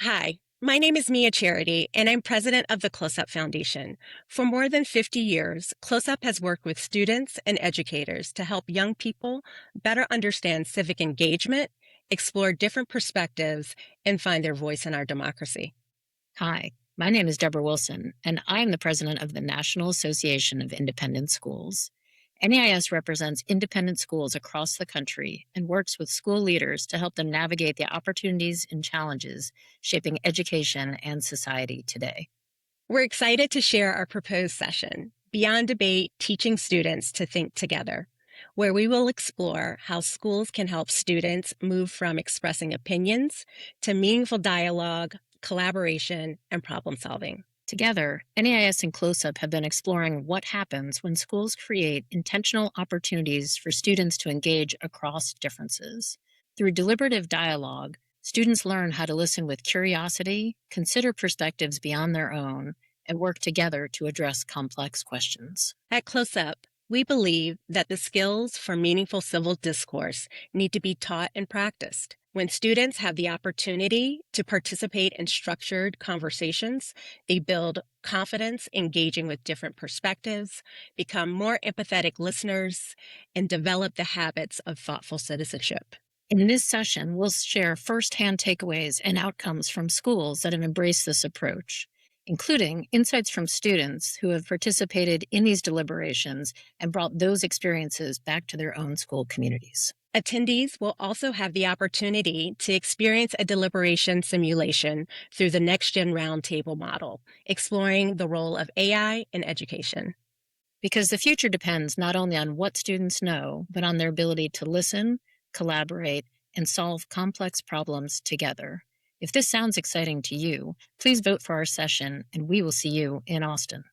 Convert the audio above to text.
Hi, my name is Mia Charity, and I'm president of the Close Up Foundation. For more than 50 years, Close Up has worked with students and educators to help young people better understand civic engagement, explore different perspectives, and find their voice in our democracy. Hi, my name is Deborah Wilson, and I am the president of the National Association of Independent Schools. NEIS represents independent schools across the country and works with school leaders to help them navigate the opportunities and challenges shaping education and society today. We're excited to share our proposed session, Beyond Debate, Teaching Students to Think Together, where we will explore how schools can help students move from expressing opinions to meaningful dialogue, collaboration, and problem solving. Together, NEIS and Close Up have been exploring what happens when schools create intentional opportunities for students to engage across differences. Through deliberative dialogue, students learn how to listen with curiosity, consider perspectives beyond their own, and work together to address complex questions. At Close Up, we believe that the skills for meaningful civil discourse need to be taught and practiced. When students have the opportunity to participate in structured conversations, they build confidence engaging with different perspectives, become more empathetic listeners, and develop the habits of thoughtful citizenship. In this session, we'll share firsthand takeaways and outcomes from schools that have embraced this approach, including insights from students who have participated in these deliberations and brought those experiences back to their own school communities. Attendees will also have the opportunity to experience a deliberation simulation through the NextGen Roundtable model, exploring the role of AI in education. Because the future depends not only on what students know, but on their ability to listen, collaborate, and solve complex problems together. If this sounds exciting to you, please vote for our session, and we will see you in Austin.